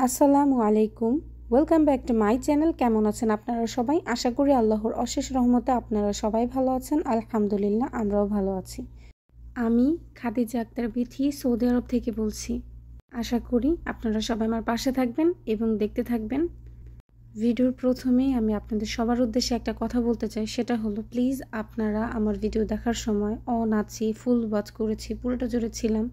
আসসালামু আলাইকুম। Welcome back to my channel. কেমন আছেন আপনারা সবাই? আশা করি আল্লাহর অশেষ রহমতে আপনারা সবাই ভালো আছেন। আলহামদুলিল্লাহ, আমরাও ভালো আছি। আমি খাদিজা আক্তার বিথি সৌদি আরব থেকে বলছি। আশা করি আপনারা সবাই আমার পাশে থাকবেন এবং দেখতে থাকবেন। ভিডিওর প্রথমেই আমি আপনাদের সবার উদ্দেশ্যে একটা কথা বলতে চাই, সেটা হলো প্লিজ আপনারা আমার ভিডিও দেখার সময় অন আছি, ফুল ওয়াচ করেছি, পুরোটা জুড়ে ছিলাম,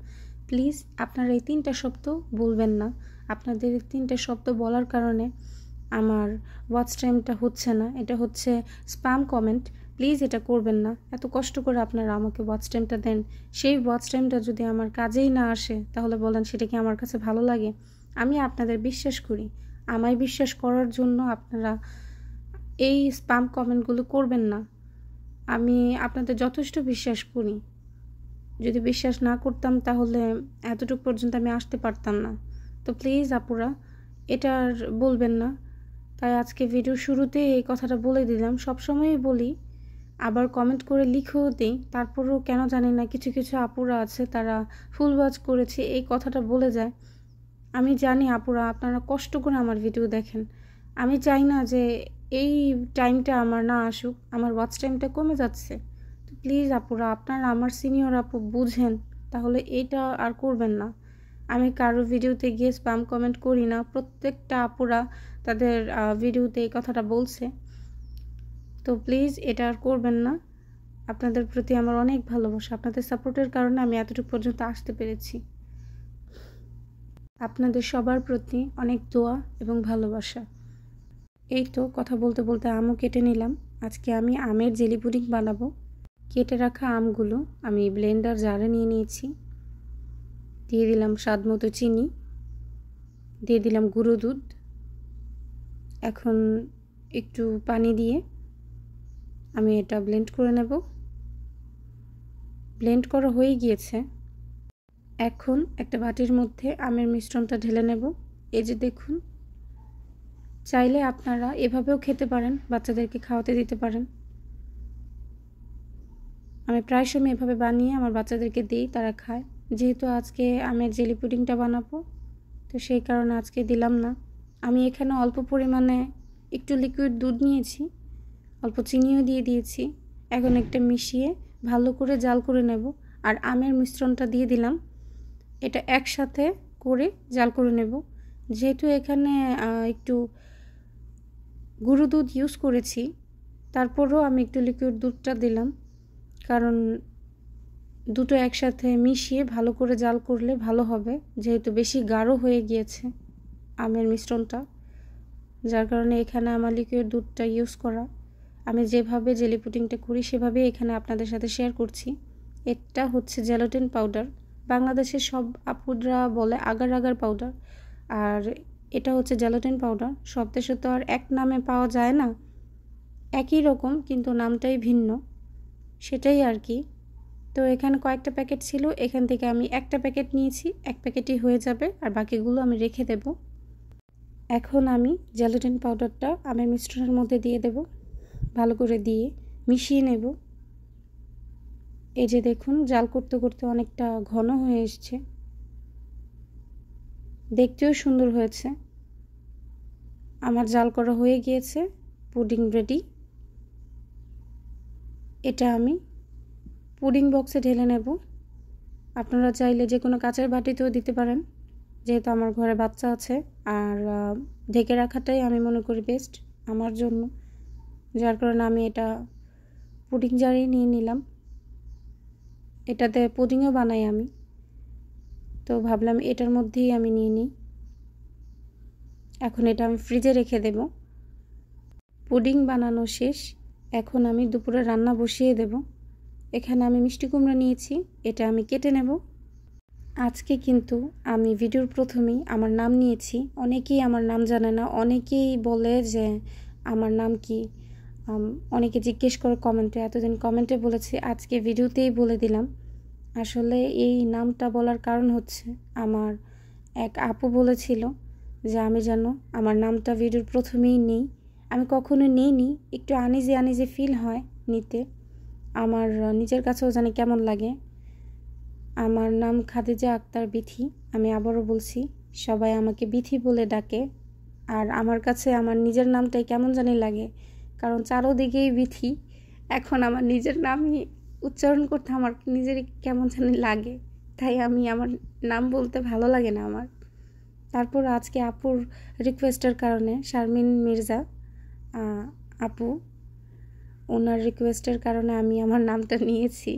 প্লিজ আপনারা এই 3টা শব্দ বলবেন না। আপনাদের 3টা শব্দ বলার কারণে আমার ওয়াচ টাইমটা হচ্ছে না, এটা হচ্ছে স্প্যাম কমেন্ট। প্লিজ এটা করবেন না। এত কষ্ট করে আপনারা আমাকে ওয়াচ টাইমটা দেন, সেই ওয়াচ টাইমটা যদি আমার কাজেই না আসে তাহলে বলেন সেটা কি আমার কাছে ভালো লাগে? আমি আপনাদের বিশ্বাস করি, আমায় বিশ্বাস করার জন্য আপনারা এই স্প্যাম কমেন্টগুলো করবেন না। আমি আপনাদের যথেষ্ট বিশ্বাস করি। যদি বিশ্বাস না করতাম তাহলে এতটুকু পর্যন্ত আমি আসতে পারতাম না। তো প্লিজ আপুরা এটা আর বলবেন না। তাই আজকে ভিডিও শুরুতে এই কথাটা বলে দিলাম। সবসময়ই বলি, আবার কমেন্ট করে লিখেও দিই, তারপরেও কেন জানি না কিছু কিছু আপুরা আছে তারা ফুল ওয়াচ করেছে এই কথাটা বলে যায়। আমি জানি আপুরা আপনারা কষ্ট করে আমার ভিডিও দেখেন। আমি চাই না যে এই টাইমটা আমার না আসুক, আমার ওয়াচ টাইমটা কমে যাচ্ছে। তো প্লিজ আপুরা আপনারা আমার সিনিয়র আপু বুঝেন, তাহলে এটা আর করবেন না। আমি কারো ভিডিওতে গিয়ে স্প্যাম কমেন্ট করি না। প্রত্যেকটা আপুরা তাদের ভিডিওতে এই কথাটা বলছে। তো প্লিজ এটা আর করবেন না। আপনাদের প্রতি আমার অনেক ভালোবাসা। আপনাদের সাপোর্টের কারণে আমি এতটুকু পর্যন্ত আসতে পেরেছি। আপনাদের সবার প্রতি অনেক দোয়া এবং ভালোবাসা। এই তো কথা বলতে বলতে আমও কেটে নিলাম। আজকে আমি আমের জেলি পুডিং বানাবো। কেটে রাখা আমগুলো আমি ব্লেন্ডার জারে নিয়ে নিয়েছি। দিয়ে দিলাম স্বাদ মতো চিনি, দিয়ে দিলাম গুঁড়ো দুধ। এখন একটু পানি দিয়ে আমি এটা ব্লেন্ড করে নেব। ব্লেন্ড করা হয়ে গিয়েছে। এখন একটা বাটির মধ্যে আমের মিশ্রণটা ঢেলে নেব। এই যে দেখুন, চাইলে আপনারা এভাবেও খেতে পারেন, বাচ্চাদেরকে খাওয়াতে দিতে পারেন। আমি প্রায় সময় এভাবে বানিয়ে আমার বাচ্চাদেরকে দিই, তারা খায়। যেহেতু আজকে আমের জেলি পুডিংটা বানাবো, তো সেই কারণে আজকে দিলাম না। আমি এখানে অল্প পরিমাণে একটু লিকুইড দুধ নিয়েছি, অল্প চিনিও দিয়ে দিয়েছি। এখন একটা মিশিয়ে ভালো করে জাল করে নেব। আর আমের মিশ্রণটা দিয়ে দিলাম, এটা একসাথে করে জাল করে নেব। যেহেতু এখানে একটু গুঁড়ো দুধ ইউজ করেছি, তারপরেও আমি একটু লিকুইড দুধটা দিলাম, কারণ দুটো একসাথে মিশিয়ে ভালো করে জাল করলে ভালো হবে। যেহেতু বেশি গাঢ় হয়ে গিয়েছে আমের মিশ্রণটা, যার কারণে এখানে আমার লিকুইড দুধটা ইউজ করা। আমি যেভাবে জেলি পুডিংটা করি সেভাবে এখানে আপনাদের সাথে শেয়ার করছি। এটা হচ্ছে জেলাটিন পাউডার। বাংলাদেশের সব আপুরা বলে আগার আগার পাউডার, আর এটা হচ্ছে জেলাটিন পাউডার। সব দেশে তো আর এক নামে পাওয়া যায় না, একই রকম কিন্তু নামটাই ভিন্ন, সেটাই আর কি। তো এখানে কয়েকটা প্যাকেট ছিল, এখান থেকে আমি একটা প্যাকেট নিয়েছি, এক প্যাকেটই হয়ে যাবে, আর বাকিগুলো আমি রেখে দেব। এখন আমি জেলাটিন পাউডারটা আমের মিশ্রণের মধ্যে দিয়ে দেব, ভালো করে দিয়ে মিশিয়ে নেব। এই যে দেখুন, জাল করতে করতে অনেকটা ঘন হয়ে এসছে, দেখতেও সুন্দর হয়েছে। আমার জাল করা হয়ে গিয়েছে, পুডিং রেডি। এটা আমি পুডিং বক্সে ঢেলে নেব। আপনারা চাইলে যে কোনো কাঁচের বাটিতেও দিতে পারেন, যেহেতু আমার ঘরে বাচ্চা আছে। আর ঢেকে রাখাটাই আমি মনে করি বেস্ট আমার জন্য, যার কারণে আমি এটা পুডিং জারেই নিয়ে নিলাম। এটাতে পুডিংও বানাই আমি, তো ভাবলাম এটার মধ্যেই আমি নিয়ে নিই। এখন এটা আমি ফ্রিজে রেখে দেব। পুডিং বানানো শেষ। এখন আমি দুপুরে রান্না বসিয়ে দেব। এখানে আমি মিষ্টি কুমড়া নিয়েছি, এটা আমি কেটে নেব। আজকে কিন্তু আমি ভিডিওর প্রথমেই আমার নাম নিয়েছি। অনেকেই আমার নাম জানে না, অনেকেই বলে যে আমার নাম কি, অনেকে জিজ্ঞেস করে কমেন্টে। এতদিন কমেন্টে বলেছি, আজকে ভিডিওতেই বলে দিলাম। আসলে এই নামটা বলার কারণ হচ্ছে, আমার এক আপু বলেছিল যে আমি যেন আমার নামটা ভিডিওর প্রথমেই নেই। আমি কখনো নিইনি, একটু আনিজে ফিল হয় নিতে, আমার নিজের কাছেও জানি কেমন লাগে। আমার নাম খাদিজা আক্তার বিথি। আমি আবারও বলছি, সবাই আমাকে বিথি বলে ডাকে। আর আমার কাছে আমার নিজের নামটাই কেমন জানি লাগে, কারণ চারোদিকেই বিথি। এখন আমার নিজের নামই উচ্চারণ করতে আমার নিজেরই কেমন জানি লাগে, তাই আমি আমার নাম বলতে ভালো লাগে না আমার। তারপর আজকে আপুর রিকোয়েস্টের কারণে, শারমিন মির্জা আপু, ওনার রিকোয়েস্টের কারণে আমি আমার নামটা নিয়েছি।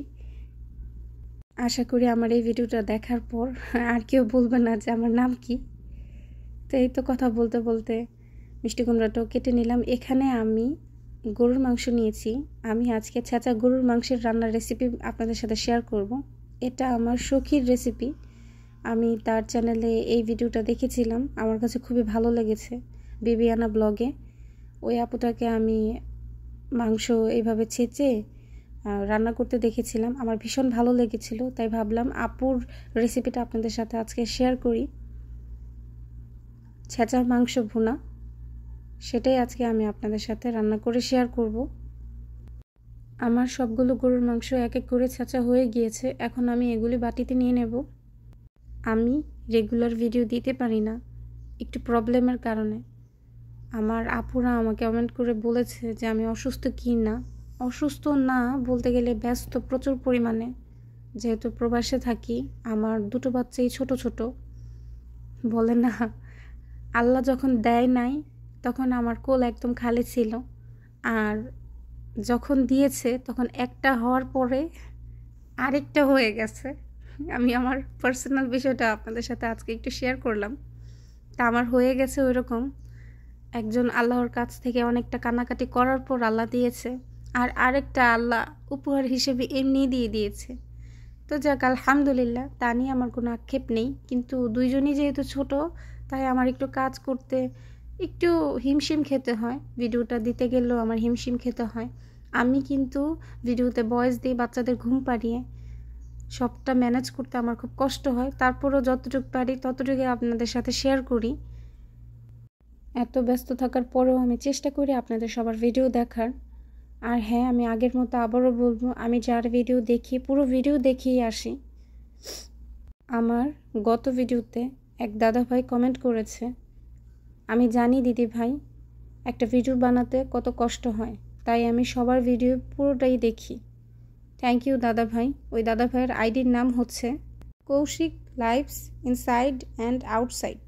আশা করি আমার এই ভিডিওটা দেখার পর আর কেউ বলবে না যে আমার নাম কি। তো এই তো কথা বলতে বলতে মিষ্টি কুমড়াটাও কেটে নিলাম। এখানে আমি গরুর মাংস নিয়েছি। আমি আজকে ছেঁচা গরুর মাংসের রান্নার রেসিপি আপনাদের সাথে শেয়ার করব। এটা আমার সখীর রেসিপি। আমি তার চ্যানেলে এই ভিডিওটা দেখেছিলাম, আমার কাছে খুবই ভালো লেগেছে, বিবিয়ানা ব্লগে। ওই আপুটাকে আমি মাংস এইভাবে ছেঁচে রান্না করতে দেখেছিলাম, আমার ভীষণ ভালো লেগেছিল, তাই ভাবলাম আপুর রেসিপিটা আপনাদের সাথে আজকে শেয়ার করি। ছেঁচার মাংস ভুনা, সেটাই আজকে আমি আপনাদের সাথে রান্না করে শেয়ার করব। আমার সবগুলো গরুর মাংস এক এক করে ছেঁচা হয়ে গিয়েছে। এখন আমি এগুলি বাটিতে নিয়ে নেব। আমি রেগুলার ভিডিও দিতে পারি না একটু প্রবলেমের কারণে। আমার আপুরা আমাকে কমেন্ট করে বলেছে যে আমি অসুস্থ কি না। অসুস্থ না বলতে গেলে ব্যস্ত প্রচুর পরিমাণে, যেহেতু প্রবাসে থাকি। আমার দুটো বাচ্চাই ছোট ছোট। বলে না, আল্লাহ যখন দেয় নাই তখন আমার কোল একদম খালি ছিল, আর যখন দিয়েছে তখন একটা হওয়ার পরে আরেকটা হয়ে গেছে। আমি আমার পার্সোনাল বিষয়টা আপনাদের সাথে আজকে একটু শেয়ার করলাম। তা আমার হয়ে গেছে ওইরকম। একজন আল্লাহর কাছ থেকে অনেকটা কান্নাকাটি করার পর আল্লাহ দিয়েছে, আর আরেকটা আল্লাহ উপহার হিসেবে এমনি দিয়ে দিয়েছে। তো যাক, আলহামদুলিল্লাহ, তা নিয়ে আমার কোনো আক্ষেপ নেই। কিন্তু দুইজনই যেহেতু ছোট, তাই আমার একটু কাজ করতে একটু হিমশিম খেতে হয়। ভিডিওটা দিতে গেলেও আমার হিমশিম খেতে হয়। আমি কিন্তু ভিডিওতে ভয়েস দিই বাচ্চাদের ঘুম পাড়িয়ে, সবটা ম্যানেজ করতে আমার খুব কষ্ট হয়। তারপরও যতটুকু পারি ততটুকু আপনাদের সাথে শেয়ার করি। এত ব্যস্ত থাকার পরেও আমি চেষ্টা করি আপনাদের সবার ভিডিও দেখার। আর হ্যাঁ, আমি আগের মতো আবারও বলবো, আমি যার ভিডিও দেখি পুরো ভিডিও দেখেই আসি। আমার গত ভিডিওতে এক দাদাভাই কমেন্ট করেছে, আমি জানি দিদি ভাই একটা ভিডিও বানাতে কত কষ্ট হয়, তাই আমি সবার ভিডিও পুরোটাই দেখি। থ্যাংক ইউ দাদা ভাই। ওই দাদা ভাইয়ের আইডির নাম হচ্ছে Koushik lives inside and outside.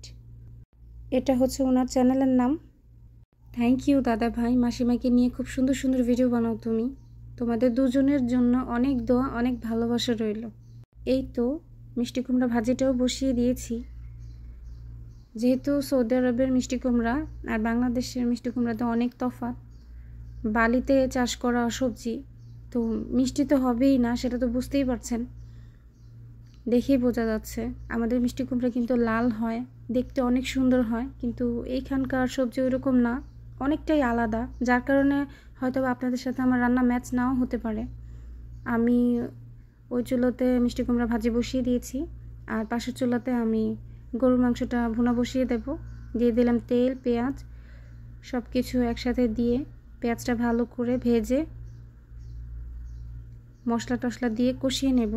এটা হচ্ছে ওনার চ্যানেলের নাম। থ্যাংক ইউ দাদা ভাই। মাসিমাকে নিয়ে খুব সুন্দর সুন্দর ভিডিও বানাও তুমি। তোমাদের দুজনের জন্য অনেক দোয়া, অনেক ভালোবাসা রইল। এই তো মিষ্টি কুমড়া ভাজিটাও বসিয়ে দিয়েছি। যেহেতু সৌদি আরবের মিষ্টি কুমড়া আর বাংলাদেশের মিষ্টি কুমড়াতে অনেক তফাৎ। বালিতে চাষ করা সবজি, তো মিষ্টি তো হবেই না, সেটা তো বুঝতেই পারছেন, দেখেই বোঝা যাচ্ছে। আমাদের মিষ্টি কুমড়া কিন্তু লাল হয়, দেখতে অনেক সুন্দর হয়, কিন্তু এইখানকার সবজি ওইরকম না, অনেকটাই আলাদা। যার কারণে হয়তো আপনাদের সাথে আমার রান্না ম্যাচ নাও হতে পারে। আমি ওই চুলাতে মিষ্টি কুমড়া ভাজি বসিয়ে দিয়েছি, আর পাশের চুলাতে আমি গরুর মাংসটা ভুনা বসিয়ে দেব। দিয়ে দিলাম তেল, পেঁয়াজ, সব কিছু একসাথে দিয়ে পেঁয়াজটা ভালো করে ভেজে মশলা টশলা দিয়ে কষিয়ে নেব।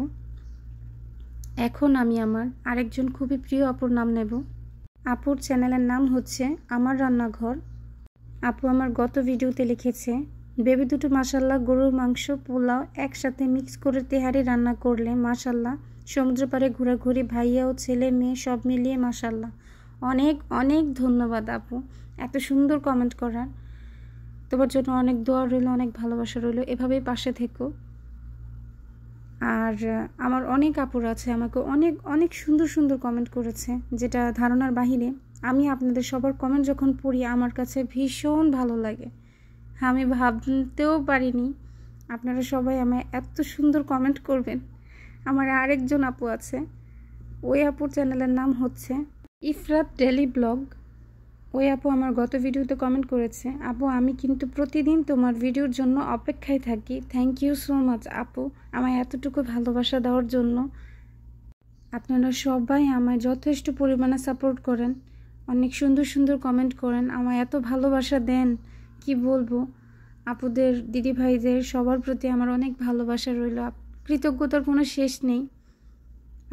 এখন আমি আমার আরেকজন খুবই প্রিয় আপুর নাম নেব। আপুর চ্যানেলের নাম হচ্ছে আমার রান্নাঘর। আপু আমার গত ভিডিওতে লিখেছে, বেবি দুটো মাশাল্লাহ গরুর মাংস পোলাও একসাথে মিক্স করে তেহারি রান্না করলে মাশাল্লাহ, সমুদ্র পাড়ে ঘোরাঘুরি, ভাইয়া ও ছেলে মেয়ে সব মিলিয়ে মাশাল্লাহ। অনেক অনেক ধন্যবাদ আপু এত সুন্দর কমেন্ট করার। তোমার জন্য অনেক দোয়া রইল, অনেক ভালোবাসা রইল, এভাবেই পাশে থেকো। আর আমার অনেক আপুর আছে আমাকে অনেক অনেক সুন্দর সুন্দর কমেন্ট করেছে, যেটা ধারণার বাহিরে। আমি আপনাদের সবার কমেন্ট যখন পড়ি আমার কাছে ভীষণ ভালো লাগে। আমি ভাবতেও পারিনি আপনারা সবাই আমায় এত সুন্দর কমেন্ট করবেন। আমার আরেকজন আপু আছে, ওই আপুর চ্যানেলের নাম হচ্ছে ইফরাত ডেলি ব্লগ। ওই আপু আমার গত ভিডিওতে কমেন্ট করেছে, আপু আমি কিন্তু প্রতিদিন তোমার ভিডিওর জন্য অপেক্ষায় থাকি। থ্যাংক ইউ সো মাচ আপু, আমায় এতটুকু ভালোবাসা দেওয়ার জন্য। আপনারা সবাই আমায় যথেষ্ট পরিমাণে সাপোর্ট করেন, অনেক সুন্দর সুন্দর কমেন্ট করেন, আমায় এত ভালোবাসা দেন, কি বলবো। আপুদের, দিদিভাইদের সবার প্রতি আমার অনেক ভালোবাসা রইল, কৃতজ্ঞতার কোনো শেষ নেই।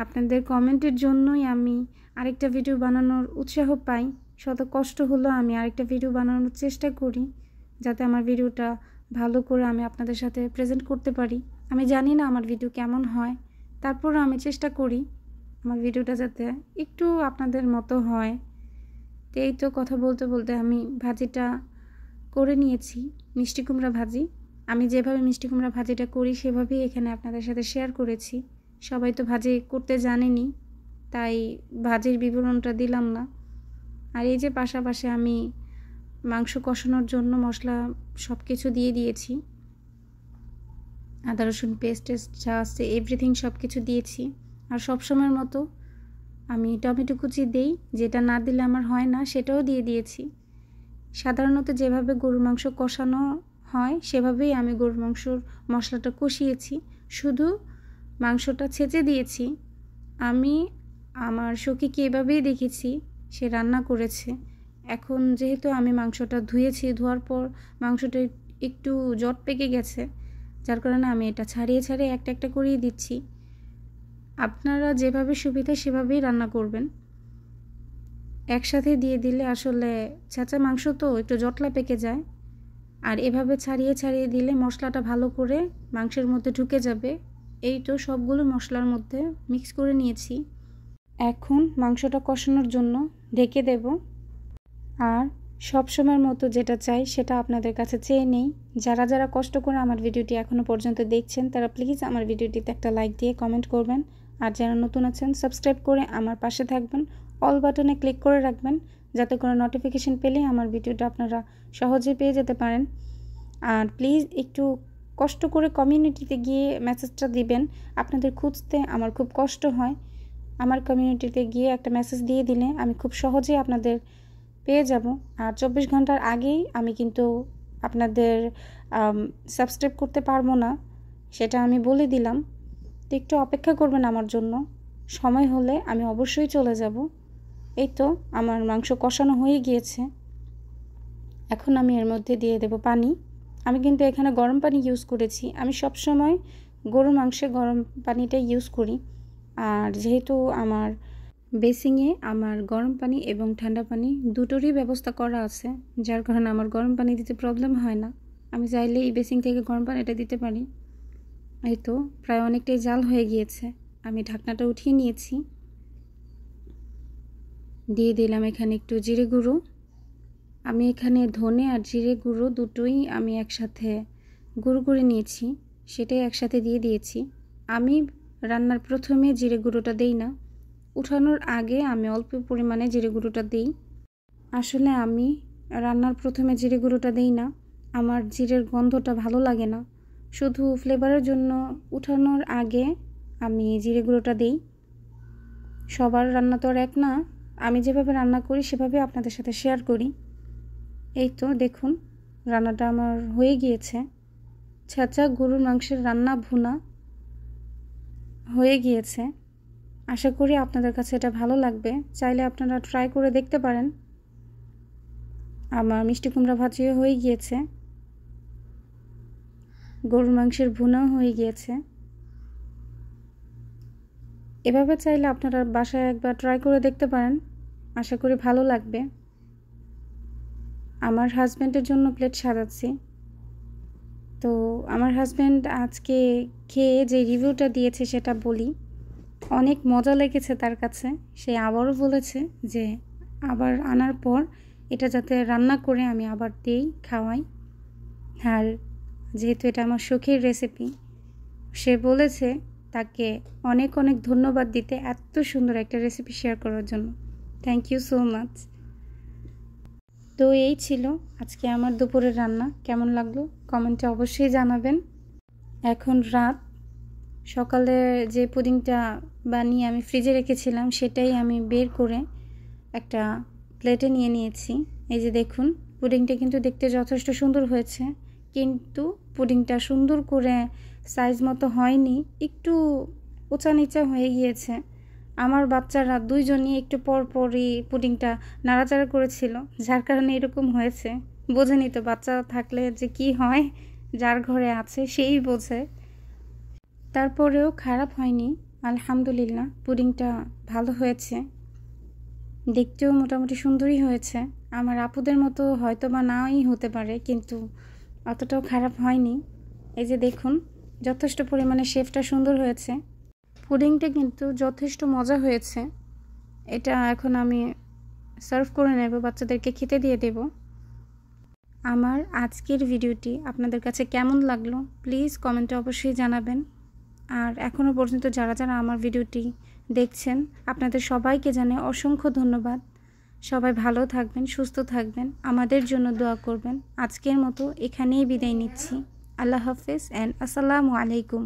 আপনাদের কমেন্টের জন্যই আমি আরেকটা ভিডিও বানানোর উৎসাহ পাই। শত কষ্ট হলেও আমি আরেকটা ভিডিও বানানোর চেষ্টা করি, যাতে আমার ভিডিওটা ভালো করে আমি আপনাদের সাথে প্রেজেন্ট করতে পারি। আমি জানি না আমার ভিডিও কেমন হয়, তারপরও আমি চেষ্টা করি আমার ভিডিওটা যাতে একটু আপনাদের মতো হয়। তো এই তো কথা বলতে বলতে আমি ভাজিটা করে নিয়েছি, মিষ্টি কুমড়া ভাজি। আমি যেভাবে মিষ্টি কুমড়া ভাজিটা করি সেভাবেই এখানে আপনাদের সাথে শেয়ার করেছি। সবাই তো ভাজি করতে জানেনি, তাই ভাজির বিবরণটা দিলাম না। আর এই যে পাশাপাশি আমি মাংস কষানোর জন্য মশলা সব কিছু দিয়ে দিয়েছি, আদা রসুন পেস্ট যা আছে এভরিথিং সব কিছু দিয়েছি। আর সবসময়ের মতো আমি টমেটো কুচি দেই, যেটা না দিলে আমার হয় না, সেটাও দিয়ে দিয়েছি। সাধারণত যেভাবে গরুর মাংস কষানো হয় সেভাবেই আমি গরুর মাংসর মশলাটা কষিয়েছি, শুধু মাংসটা ছেঁচে দিয়েছি। আমি আমার সখীকে এভাবেই দেখেছি সে রান্না করেছে। এখন যেহেতু আমি মাংসটা ধুয়েছি, ধোয়ার পর মাংসটা একটু জট পেকে গেছে, যার কারণে আমি এটা ছাড়িয়ে ছাড়িয়ে একটা একটা করেই দিচ্ছি। আপনারা যেভাবে সুবিধা সেভাবেই রান্না করবেন। একসাথে দিয়ে দিলে আসলে ছেঁচা মাংস তো একটু জটলা পেকে যায়, আর এভাবে ছাড়িয়ে ছাড়িয়ে দিলে মশলাটা ভালো করে মাংসের মধ্যে ঢুকে যাবে। এই তো সবগুলো মশলার মধ্যে মিক্স করে নিয়েছি। এখন মাংসটা কষানোর জন্য ঢেকে দেব। আর সবসময়ের মতো যেটা চাই সেটা আপনাদের কাছে চেয়ে নেই, যারা যারা কষ্ট করে আমার ভিডিওটি এখনও পর্যন্ত দেখছেন তারা প্লিজ আমার ভিডিওটিতে একটা লাইক দিয়ে কমেন্ট করবেন। আর যারা নতুন আছেন সাবস্ক্রাইব করে আমার পাশে থাকবেন, অল বাটনে ক্লিক করে রাখবেন, যাতে করে নোটিফিকেশন পেলে আমার ভিডিওটা আপনারা সহজে পেয়ে যেতে পারেন। আর প্লিজ একটু কষ্ট করে কমিউনিটিতে গিয়ে মেসেজটা দিবেন। আপনাদের খুঁজতে আমার খুব কষ্ট হয়। আমার কমিউনিটিতে গিয়ে একটা মেসেজ দিয়ে দিলে আমি খুব সহজেই আপনাদের পেয়ে যাব। আর 24 ঘন্টার আগেই আমি কিন্তু আপনাদের সাবস্ক্রাইব করতে পারবো না, সেটা আমি বলে দিলাম। তো একটু অপেক্ষা করবেন আমার জন্য, সময় হলে আমি অবশ্যই চলে যাব। এই তো আমার মাংস কষানো হয়ে গিয়েছে। এখন আমি এর মধ্যে দিয়ে দেব পানি। আমি কিন্তু এখানে গরম পানি ইউজ করেছি। আমি সব সময় গরুর মাংসে গরম পানিটা ইউজ করি। আর যেহেতু আমার বেসিংয়ে আমার গরম পানি এবং ঠান্ডা পানি দুটোরই ব্যবস্থা করা আছে, যার কারণে আমার গরম পানি দিতে প্রবলেম হয় না। আমি চাইলে এই বেসিং থেকে গরম পানিটা দিতে পারি। এই তো প্রায় অনেকটাই জাল হয়ে গিয়েছে। আমি ঢাকনাটা উঠিয়ে নিয়েছি। দিয়ে দিলাম এখানে একটু জিরে গুঁড়ো। আমি এখানে ধনে আর জিরে গুঁড়ো দুটোই আমি একসাথে গুঁড়ো করে নিয়েছি, সেটাই একসাথে দিয়ে দিয়েছি। আমি রান্নার প্রথমে জিরে গুঁড়োটা দেই না, উঠানোর আগে আমি অল্প পরিমাণে জিরে গুঁড়োটা দিই। আসলে আমি রান্নার প্রথমে জিরে গুঁড়োটা দিই না, আমার জিরের গন্ধটা ভালো লাগে না। শুধু ফ্লেভারের জন্য উঠানোর আগে আমি জিরে গুঁড়োটা দিই। সবার রান্না তো আর এক না, আমি যেভাবে রান্না করি সেভাবে আপনাদের সাথে শেয়ার করি। এই তো দেখুন রান্নাটা আমার হয়ে গিয়েছে। ছেঁচা গরুর মাংসের রান্না ভুনা হয়ে গিয়েছে। আশা করি আপনাদের কাছে এটা ভালো লাগবে, চাইলে আপনারা ট্রাই করে দেখতে পারেন। আমার মিষ্টি কুমড়া ভাজিও হয়ে গিয়েছে, গরুর মাংসের ভুনাও হয়ে গিয়েছে। এভাবে চাইলে আপনারা বাসায় একবার ট্রাই করে দেখতে পারেন, আশা করি ভালো লাগবে। আমার হাজব্যান্ডের জন্য প্লেট সাজাচ্ছি। তো আমার হাজব্যান্ড আজকে খেয়ে যে রিভিউটা দিয়েছে সেটা বলি। অনেক মজা লেগেছে তার কাছে। সে আবারও বলেছে যে আবার আনার পর এটা যাতে রান্না করে আমি আবার দিই, খাওয়াই। আর যেহেতু এটা আমার শখের রেসিপি, সে বলেছে তাকে অনেক অনেক ধন্যবাদ দিতে এত সুন্দর একটা রেসিপি শেয়ার করার জন্য। Thank you so much. তো এই ছিল আজকে আমার দুপুরের রান্না। কেমন লাগলো কমেন্টে অবশ্যই জানাবেন। এখন রাত, সকালে যে পুডিংটা বানিয়ে আমি ফ্রিজে রেখেছিলাম সেটাই আমি বের করে একটা প্লেটে নিয়ে নিয়েছি। এই যে দেখুন পুডিংটা কিন্তু দেখতে যথেষ্ট সুন্দর হয়েছে, কিন্তু পুডিংটা সুন্দর করে সাইজ মতো হয়নি, একটু উঁচা নিচা হয়ে গিয়েছে। আমার বাচ্চারা দুইজনই একটু পর পরই পুডিংটা নাড়াচাড়া করেছিল, যার কারণে এরকম হয়েছে। বোঝেনি তো বাচ্চা থাকলে যে কি হয়, যার ঘরে আছে সেই বোঝে। তারপরেও খারাপ হয়নি, আলহামদুলিল্লাহ, পুডিংটা ভালো হয়েছে, দেখতেও মোটামুটি সুন্দরই হয়েছে। আমার আপুদের মতো হয়তো বা নাই হতে পারে, কিন্তু অতটাও খারাপ হয়নি। এই যে দেখুন, যথেষ্ট পরিমাণে শেপটা সুন্দর হয়েছে। পুডিংটা কিন্তু যথেষ্ট মজা হয়েছে। এটা এখন আমি সার্ভ করে নেব, বাচ্চাদেরকে খেতে দিয়ে দেব। আমার আজকের ভিডিওটি আপনাদের কাছে কেমন লাগলো প্লিজ কমেন্টে অবশ্যই জানাবেন। আর এখনও পর্যন্ত যারা যারা আমার ভিডিওটি দেখছেন, আপনাদের সবাইকে জানাই অসংখ্য ধন্যবাদ। সবাই ভালো থাকবেন, সুস্থ থাকবেন, আমাদের জন্য দোয়া করবেন। আজকের মতো এখানেই বিদায় নিচ্ছি। আল্লাহ হাফেজ অ্যান্ড আসসালামু আলাইকুম।